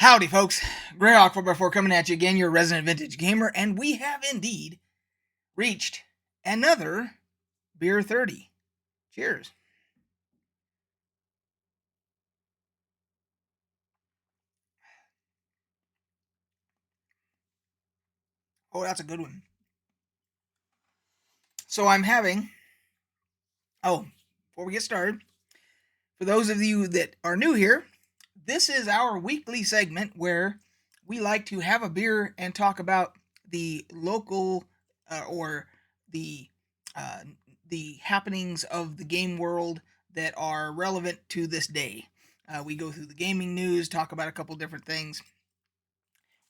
Howdy, folks. Greyhawk 4x4 coming at you again, your resident vintage gamer, and we have indeed reached another Beer 30. Cheers. Oh, that's a good one. So I'm having... Oh, before we get started, for those of you that are new here, this is our weekly segment where we like to have a beer and talk about the local or the happenings of the game world that are relevant to this day. We go through the gaming news, talk about a couple different things.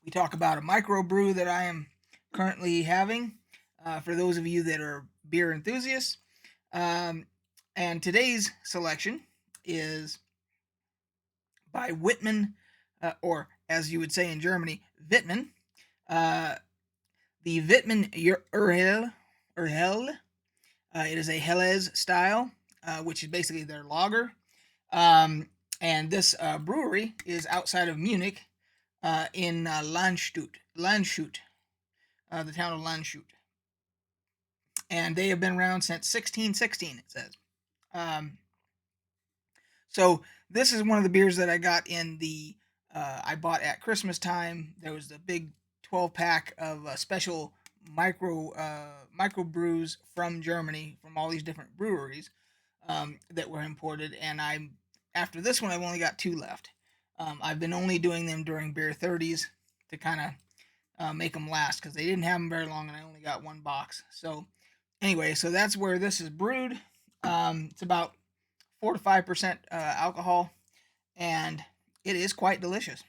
We talk about a microbrew that I am currently having for those of you that are beer enthusiasts. And today's selection is by Whitman, or as you would say in Germany, Wittmann. The Wittmann Urhel. It is a Helles style, which is basically their lager. And this brewery is outside of Munich in Landshut, the town of Landshut. And they have been around since 1616, it says. So this is one of the beers that I got in the, I bought at Christmas time. There was the big 12-pack of special micro brews from Germany, from all these different breweries that were imported. And after this one, I've only got 2 left. I've been only doing them during Beer 30s to kind of make them last, because they didn't have them very long and I only got 1 box. So anyway, so that's where this is brewed. It's about 4 to 5% alcohol, and it is quite delicious.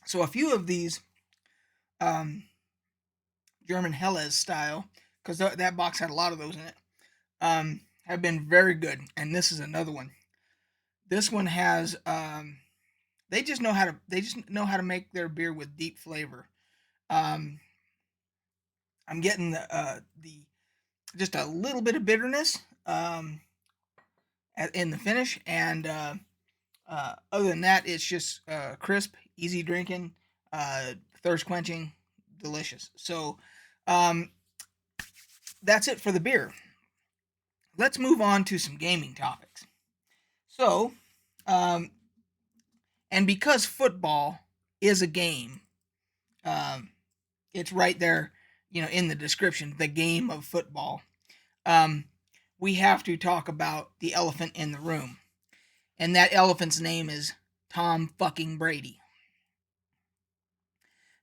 So a few of these German Helles style, because that box had a lot of those in it, have been very good, and this is another one. This one has they just know how to make their beer with deep flavor. I'm getting the just a little bit of bitterness in the finish, and other than that, it's just crisp, easy drinking, thirst quenching, delicious. So that's it for the beer. Let's move on to some gaming topics. So, and because football is a game, it's right there, in the description, the game of football. We have to talk about the elephant in the room. And that elephant's name is Tom fucking Brady.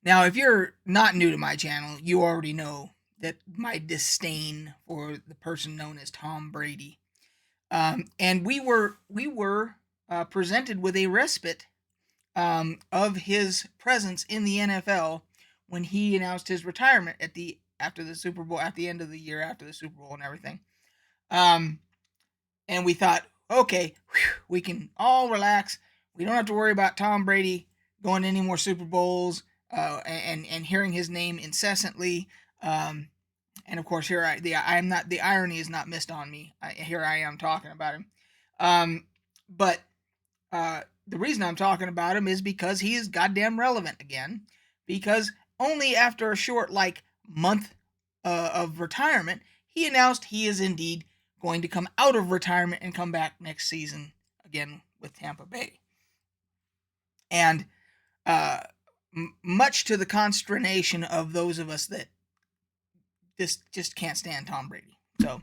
Now, if you're not new to my channel, you already know that my disdain for the person known as Tom Brady. And we were presented with a respite of his presence in the NFL when he announced his retirement after the Super Bowl, at the end of the year after the Super Bowl and everything. And we thought, okay, we can all relax. We don't have to worry about Tom Brady going to any more Super Bowls and hearing his name incessantly. And of course, the irony is not missed on me. Here I am talking about him. But the reason I'm talking about him is because he is goddamn relevant again. Because only after a short, month of retirement, he announced he is indeed going to come out of retirement and come back next season again with Tampa Bay. And much to the consternation of those of us that just can't stand Tom Brady. So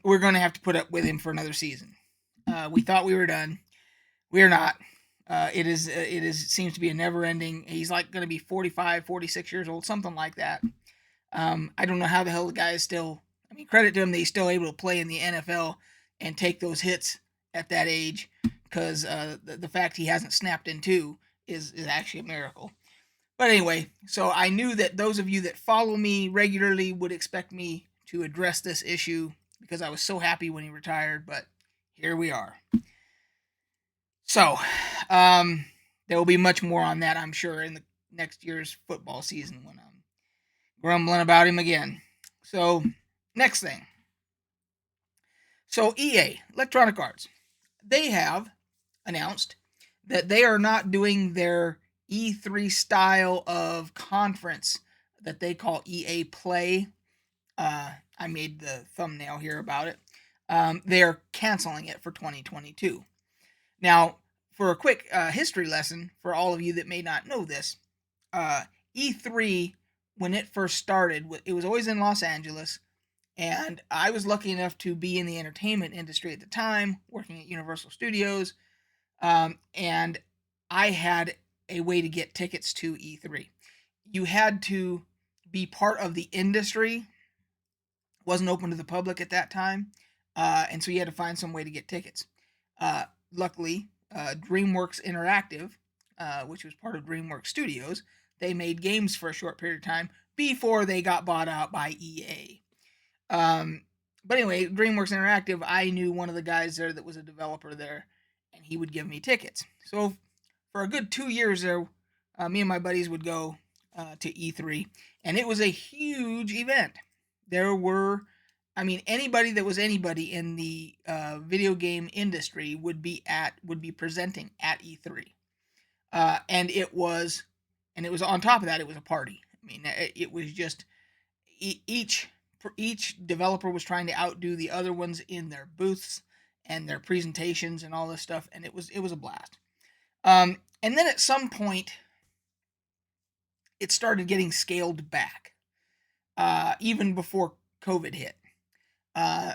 we're going to have to put up with him for another season. We thought we were done. We're not. It seems to be a never-ending. He's going to be 45, 46 years old, something like that. I don't know how the hell the guy is still. I mean, credit to him that he's still able to play in the NFL and take those hits at that age, because the fact he hasn't snapped in two is actually a miracle. But anyway, so I knew that those of you that follow me regularly would expect me to address this issue, because I was so happy when he retired, but here we are. So, there will be much more on that, I'm sure, in the next year's football season when I'm grumbling about him again. So, next thing. So EA, Electronic Arts, they have announced that they are not doing their E3 style of conference that they call EA Play. I made the thumbnail here about it. They are canceling it for 2022. Now, for a quick history lesson for all of you that may not know this, E3, when it first started, it was always in Los Angeles. And I was lucky enough to be in the entertainment industry at the time, working at Universal Studios. And I had a way to get tickets to E3. You had to be part of the industry. It wasn't open to the public at that time. And so you had to find some way to get tickets. Luckily, DreamWorks Interactive, which was part of DreamWorks Studios, they made games for a short period of time before they got bought out by EA. But anyway, DreamWorks Interactive, I knew one of the guys there that was a developer there, and he would give me tickets. So for a good 2 years there, me and my buddies would go to E3, and it was a huge event. There were, anybody that was anybody in the video game industry would be presenting at E3, and it was on top of that, it was a party. It was just each developer was trying to outdo the other ones in their booths and their presentations and all this stuff, and it was a blast. And then at some point, it started getting scaled back, even before COVID hit.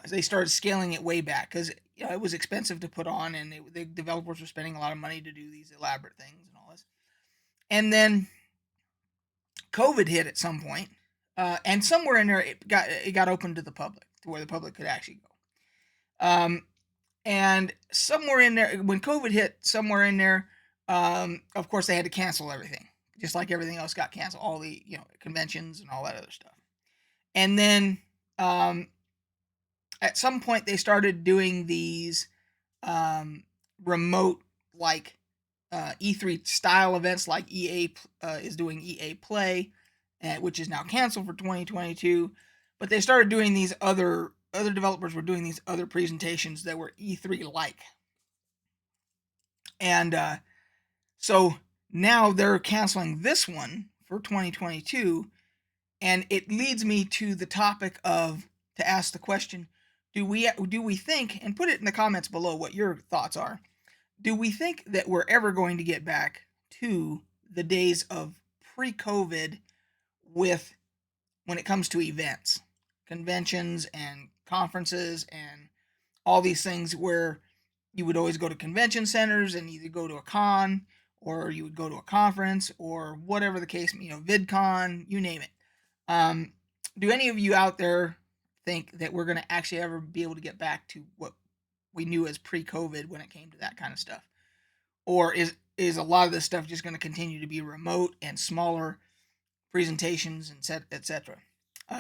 They started scaling it way back because it was expensive to put on, and the developers were spending a lot of money to do these elaborate things and all this. And then COVID hit at some point, and somewhere in there it got open to the public, to where the public could actually go. And somewhere in there, when COVID hit, somewhere in there, of course they had to cancel everything, just like everything else got canceled, all the conventions and all that other stuff. And then at some point they started doing these remote, like E3 style events, like EA is doing EA Play, which is now canceled for 2022. But they started doing these other developers were doing these other presentations that were E3 like. And so now they're canceling this one for 2022, and it leads me to the topic to ask the question: do we think, and put it in the comments below what your thoughts are, do we think that we're ever going to get back to the days of pre-COVID when it comes to events, conventions and conferences and all these things, where you would always go to convention centers and either go to a con or you would go to a conference or whatever the case, VidCon, you name it. Do any of you out there think that we're going to actually ever be able to get back to what we knew as pre-COVID when it came to that kind of stuff? Or is a lot of this stuff just going to continue to be remote and smaller presentations, and etc.?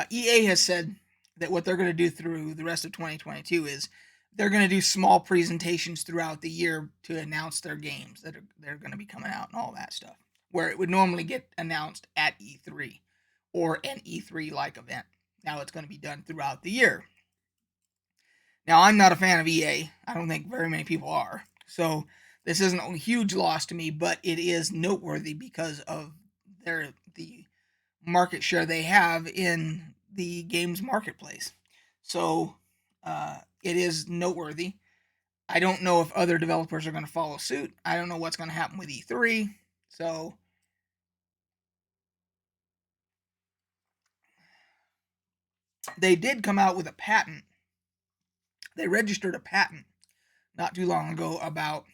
EA has said that what they're going to do through the rest of 2022 is they're going to do small presentations throughout the year to announce their games that they're going to be coming out and all that stuff, where it would normally get announced at E3 or an E3-like event. Now it's going to be done throughout the year. Now, I'm not a fan of EA. I don't think very many people are. So this isn't a huge loss to me, but it is noteworthy because of the market share they have in the games marketplace. So it is noteworthy. I don't know if other developers are going to follow suit. I don't know what's going to happen with E3. So they did come out with a patent. They registered a patent not too long ago about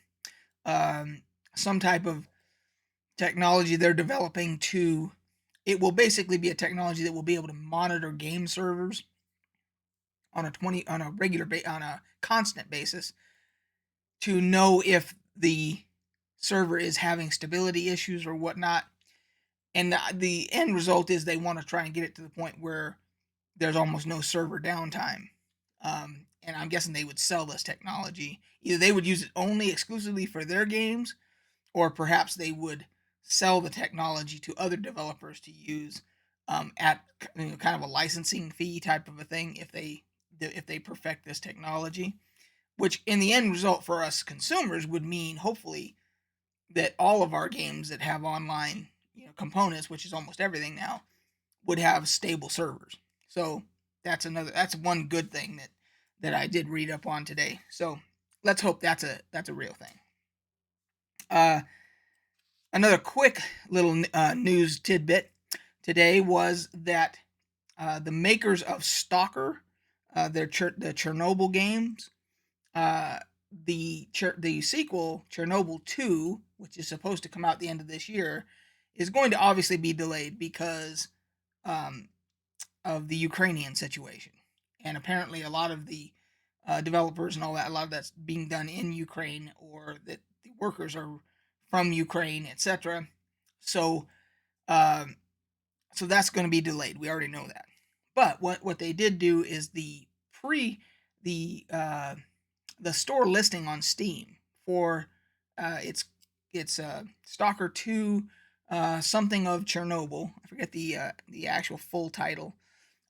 some type of technology they're developing it will basically be a technology that will be able to monitor game servers on a constant basis to know if the server is having stability issues or whatnot. And the end result is they want to try and get it to the point where there's almost no server downtime. And I'm guessing they would sell this technology. Either they would use it only exclusively for their games, or perhaps they would sell the technology to other developers to use at kind of a licensing fee type of a thing if they if they perfect this technology, which in the end result for us consumers would mean hopefully that all of our games that have online components, which is almost everything now, would have stable servers. So that's one good thing that I did read up on today. So let's hope that's a real thing. Another quick little news tidbit today was that the makers of Stalker, the Chernobyl games, the sequel Chernobyl 2, which is supposed to come out the end of this year, is going to obviously be delayed because of the Ukrainian situation. And apparently a lot of the developers and all that, a lot of that's being done in Ukraine, or that the workers are from Ukraine, etc. So um, so that's going to be delayed. We already know that. But what they did do is the the store listing on Steam for it's Stalker 2 something of Chernobyl. I forget the actual full title.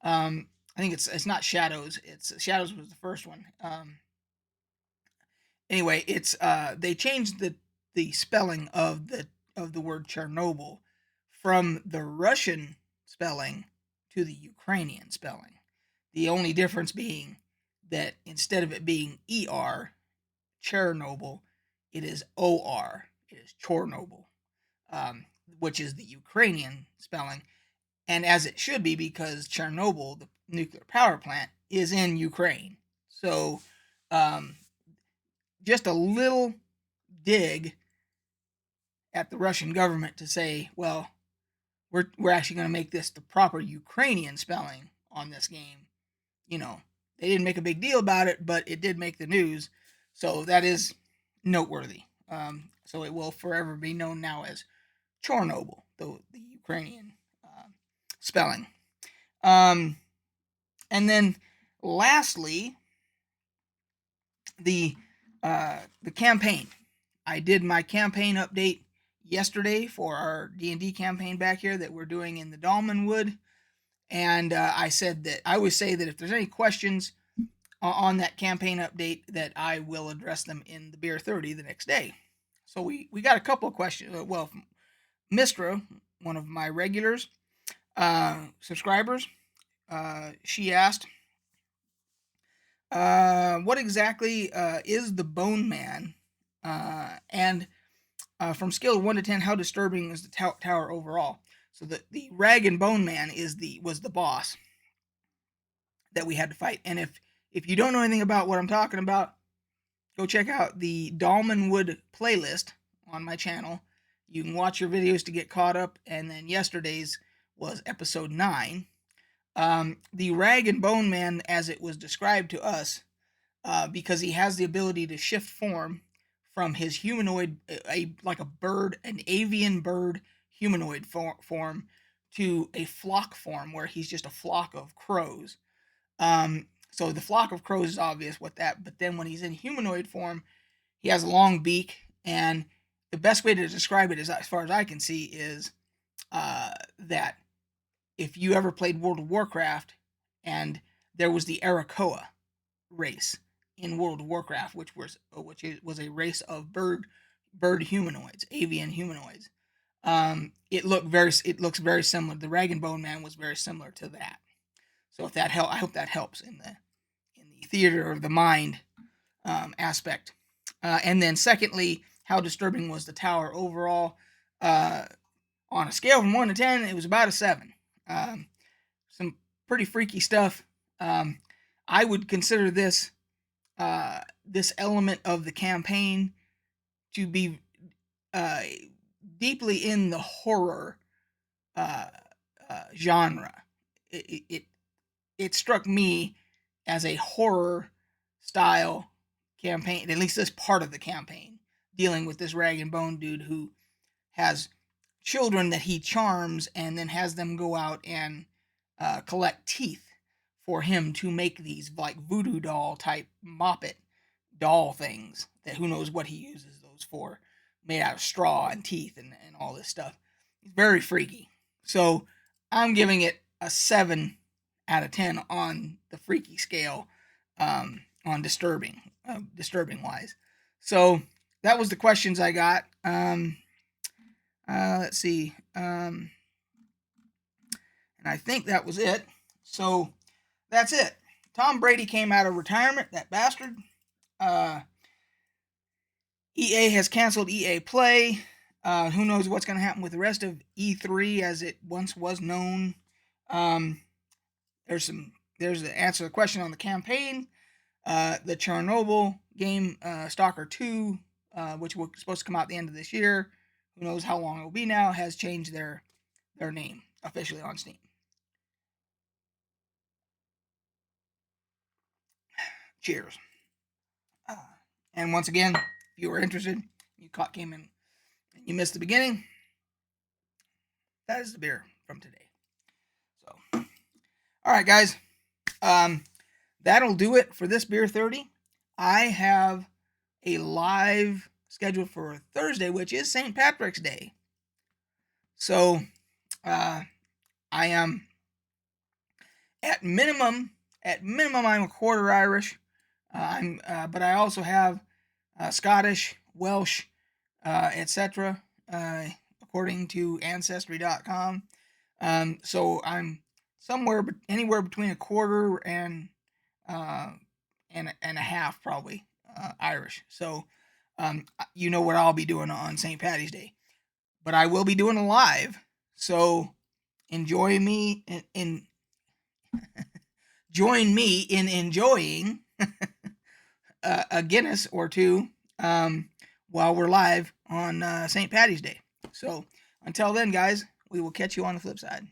I think it's not Shadows. It's Shadows was the first one. Anyway, it's they changed the spelling of the word Chernobyl from the Russian spelling to the Ukrainian spelling. The only difference being that instead of it being ER, Chernobyl, it is OR. It is Chornobyl, which is the Ukrainian spelling, and as it should be because Chernobyl, the nuclear power plant, is in Ukraine. So, just a little dig at the Russian government to say, well, we're actually going to make this the proper Ukrainian spelling on this game. They didn't make a big deal about it, but it did make the news, so that is noteworthy. So it will forever be known now as Chornobyl, the Ukrainian spelling. And then lastly, the campaign. I did my campaign update yesterday for our D&D campaign back here that we're doing in the Dalmanwood, and I said that I always say that if there's any questions on that campaign update, that I will address them in the Beer 30 the next day. So we got a couple of questions. Well, Mistra, one of my regulars subscribers, she asked, what exactly is the Bone Man? And from scale of 1 to 10, how disturbing is the tower overall? So the Rag and Bone Man was the boss that we had to fight. And if you don't know anything about what I'm talking about, go check out the Dalmanwood playlist on my channel. You can watch your videos to get caught up, and then yesterday's was episode 9. The Rag and Bone Man, as it was described to us, because he has the ability to shift form from his humanoid, like a bird, an avian bird humanoid form, to a flock form where he's just a flock of crows. So the flock of crows is obvious what that, but then when he's in humanoid form, he has a long beak, and the best way to describe it, as far as I can see, is that if you ever played World of Warcraft and there was the Arakoa race in World of Warcraft, which was a race of bird humanoids, avian humanoids. It looks very similar. The Rag and Bone Man was very similar to that. So if that I hope that helps in the theater of the mind aspect. And then secondly, how disturbing was the tower overall? On a scale from 1 to 10, it was about a 7. Some pretty freaky stuff. I would consider this element of the campaign to be deeply in the horror genre. It struck me as a horror style campaign, at least this part of the campaign, dealing with this Rag and Bone dude who has children that he charms and then has them go out and collect teeth for him to make these like voodoo doll type moppet doll things that who knows what he uses those for, made out of straw and teeth and all this stuff. It's very freaky. So I'm giving it a 7 out of 10 on the freaky scale. on disturbing wise. So that was the questions I got. Let's see. And I think that was it. So that's it. Tom Brady came out of retirement, that bastard. EA has canceled EA Play. Who knows what's going to happen with the rest of E3 as it once was known. There's the answer to the question on the campaign. The Chernobyl game, Stalker 2, which was supposed to come out at the end of this year. Who knows how long it will be now, has changed their name officially on Steam. Cheers. And once again, if you were interested, you came in, and you missed the beginning, that is the beer from today. So, all right, guys. That'll do it for this Beer 30. I have a live scheduled for Thursday, which is St. Patrick's Day. So, I am at minimum, I'm a quarter Irish. But I also have Scottish, Welsh, etc. According to Ancestry.com. So I'm anywhere between a quarter and a half, probably Irish. So you know what I'll be doing on St. Paddy's Day, but I will be doing a live. So enjoy me join me in enjoying a Guinness or two while we're live on St. Paddy's Day. So until then, guys, we will catch you on the flip side.